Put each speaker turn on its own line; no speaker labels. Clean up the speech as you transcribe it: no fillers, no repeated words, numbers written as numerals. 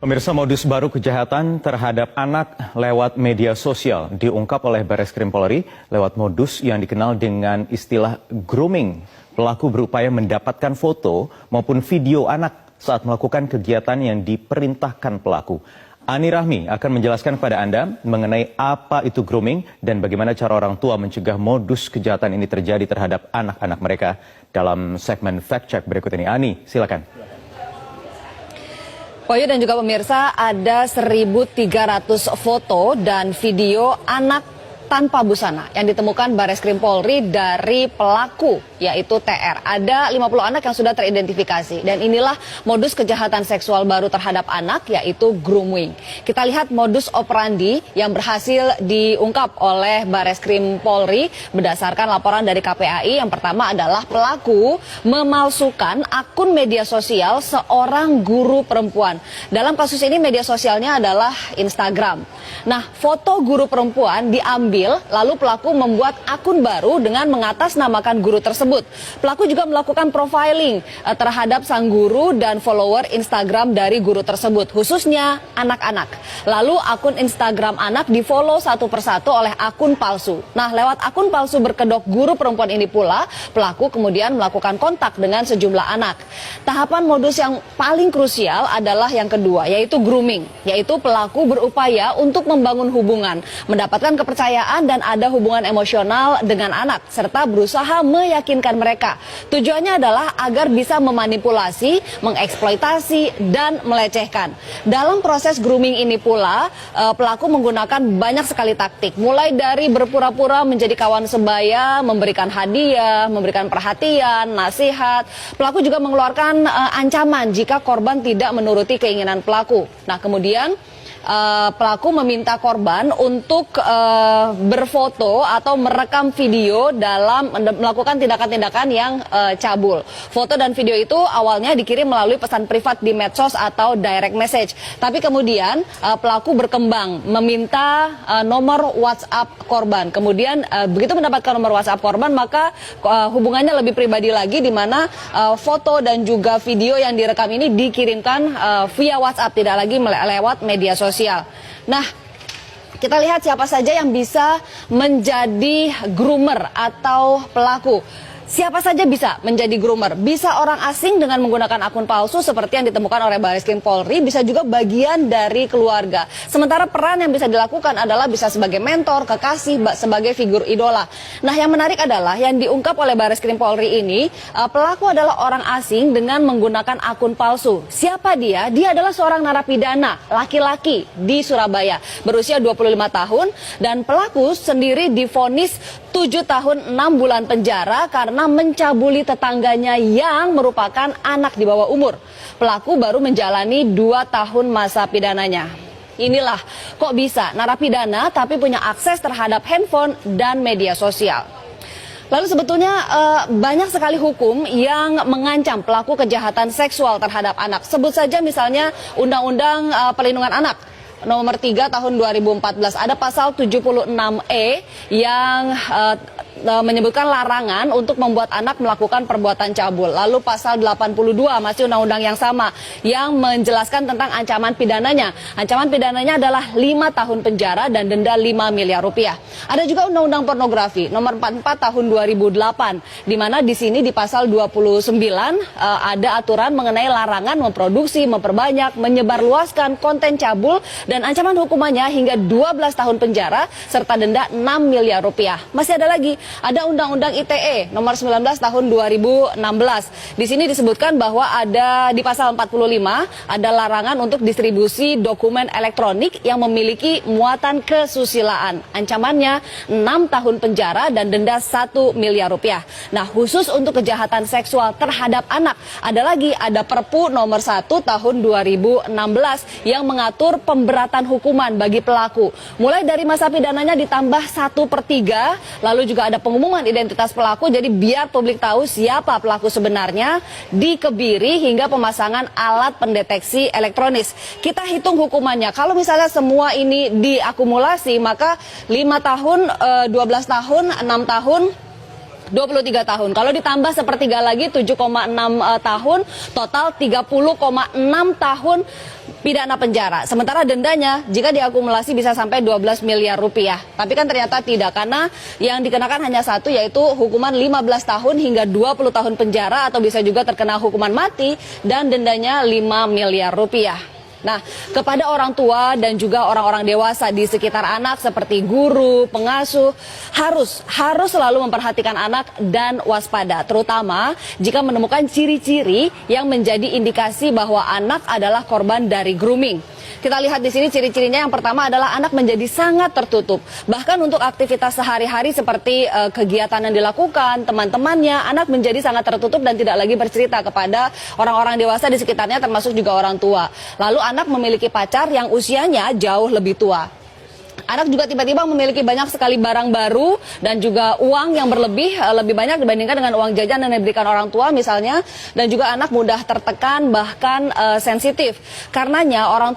Pemirsa, modus baru kejahatan terhadap anak lewat media sosial diungkap oleh Bareskrim Polri lewat modus yang dikenal dengan istilah grooming. Pelaku berupaya mendapatkan foto maupun video anak saat melakukan kegiatan yang diperintahkan pelaku. Ani Rahmi akan menjelaskan kepada Anda mengenai apa itu grooming dan bagaimana cara orang tua mencegah modus kejahatan ini terjadi terhadap anak-anak mereka dalam segmen Fact Check berikut ini. Ani, silakan.
Poyo dan juga pemirsa, ada 1.300 foto dan video anak tanpa busana yang ditemukan Bareskrim Polri dari pelaku, yaitu TR. Ada 50 anak yang sudah teridentifikasi dan inilah modus kejahatan seksual baru terhadap anak, yaitu grooming. Kita lihat modus operandi yang berhasil diungkap oleh Bareskrim Polri berdasarkan laporan dari KPAI. Yang pertama adalah pelaku memalsukan akun media sosial seorang guru perempuan. Dalam kasus ini media sosialnya adalah Instagram. Nah, foto guru perempuan diambil, lalu pelaku membuat akun baru dengan mengatasnamakan guru tersebut. Pelaku juga melakukan profiling terhadap sang guru dan follower Instagram dari guru tersebut, khususnya anak-anak. Lalu akun Instagram anak di-follow satu persatu oleh akun palsu. Nah, lewat akun palsu berkedok guru perempuan ini pula, pelaku kemudian melakukan kontak dengan sejumlah anak. Tahapan modus yang paling krusial adalah yang kedua, yaitu grooming, yaitu pelaku berupaya untuk membangun hubungan, mendapatkan kepercayaan dan ada hubungan emosional dengan anak, serta berusaha meyakinkan mereka. Tujuannya adalah agar bisa memanipulasi, mengeksploitasi, dan melecehkan. Dalam proses grooming ini pula, pelaku menggunakan banyak sekali taktik, mulai dari berpura-pura menjadi kawan sebaya, memberikan hadiah, memberikan perhatian, nasihat. Pelaku juga mengeluarkan ancaman jika korban tidak menuruti keinginan pelaku. Nah, kemudian pelaku meminta korban untuk berfoto atau merekam video dalam melakukan tindakan-tindakan yang cabul. Foto dan video itu awalnya dikirim melalui pesan privat di medsos atau direct message. Tapi kemudian pelaku berkembang meminta nomor WhatsApp korban. Kemudian begitu mendapatkan nomor WhatsApp korban, maka hubungannya lebih pribadi lagi, di mana foto dan juga video yang direkam ini dikirimkan via WhatsApp, tidak lagi lewat media sosial. Nah, kita lihat siapa saja yang bisa menjadi groomer atau pelaku. Siapa saja bisa menjadi groomer. Bisa orang asing dengan menggunakan akun palsu seperti yang ditemukan oleh Bareskrim Polri, bisa juga bagian dari keluarga. Sementara peran yang bisa dilakukan adalah bisa sebagai mentor, kekasih, sebagai figur idola. Nah, yang menarik adalah yang diungkap oleh Bareskrim Polri ini, pelaku adalah orang asing dengan menggunakan akun palsu. Siapa dia? Dia adalah seorang narapidana laki-laki di Surabaya, berusia 25 tahun, dan pelaku sendiri divonis 7 tahun 6 bulan penjara karena mencabuli tetangganya yang merupakan anak di bawah umur. Pelaku baru menjalani 2 tahun masa pidananya. Inilah kok bisa narapidana tapi punya akses terhadap handphone dan media sosial. Lalu sebetulnya banyak sekali hukum yang mengancam pelaku kejahatan seksual terhadap anak. Sebut saja misalnya Undang-Undang Perlindungan Anak nomor 3 tahun 2014, ada pasal 76E yang menyebutkan larangan untuk membuat anak melakukan perbuatan cabul. Lalu pasal 82 masih undang-undang yang sama yang menjelaskan tentang ancaman pidananya. Ancaman pidananya adalah 5 tahun penjara dan denda 5 miliar rupiah. Ada juga undang-undang pornografi nomor 44 tahun 2008, di mana di sini di pasal 29 ada aturan mengenai larangan memproduksi, memperbanyak, menyebarluaskan konten cabul dan ancaman hukumannya hingga 12 tahun penjara serta denda 6 miliar rupiah. Masih ada lagi, ada Undang-Undang ITE nomor 19 tahun 2016. Di sini disebutkan bahwa ada di pasal 45 ada larangan untuk distribusi dokumen elektronik yang memiliki muatan kesusilaan. Ancamannya 6 tahun penjara dan denda 1 miliar rupiah. Nah, khusus untuk kejahatan seksual terhadap anak, ada Perpu nomor 1 tahun 2016 yang mengatur pemberatan hukuman bagi pelaku. Mulai dari masa pidananya ditambah 1/3, lalu juga ada pengumuman identitas pelaku, jadi biar publik tahu siapa pelaku sebenarnya, dikebiri hingga pemasangan alat pendeteksi elektronis. Kita hitung hukumannya, kalau misalnya semua ini diakumulasi, maka 5 tahun, 12 tahun, 6 tahun, 23 tahun. Kalau ditambah sepertiga lagi 7,6 tahun, total 30,6 tahun pidana penjara. Sementara dendanya jika diakumulasi bisa sampai 12 miliar rupiah. Tapi kan ternyata tidak, karena yang dikenakan hanya satu, yaitu hukuman 15 tahun hingga 20 tahun penjara, atau bisa juga terkena hukuman mati dan dendanya 5 miliar rupiah. Nah, kepada orang tua dan juga orang-orang dewasa di sekitar anak seperti guru, pengasuh, harus selalu memperhatikan anak dan waspada, terutama jika menemukan ciri-ciri yang menjadi indikasi bahwa anak adalah korban dari grooming. Kita lihat di sini ciri-cirinya. Yang pertama adalah anak menjadi sangat tertutup. Bahkan untuk aktivitas sehari-hari seperti kegiatan yang dilakukan, teman-temannya, anak menjadi sangat tertutup dan tidak lagi bercerita kepada orang-orang dewasa di sekitarnya, termasuk juga orang tua. Lalu anak memiliki pacar yang usianya jauh lebih tua. Anak juga tiba-tiba memiliki banyak sekali barang baru dan juga uang yang lebih banyak dibandingkan dengan uang jajan yang diberikan orang tua misalnya. Dan juga anak mudah tertekan, bahkan sensitif. Karenanya orang tua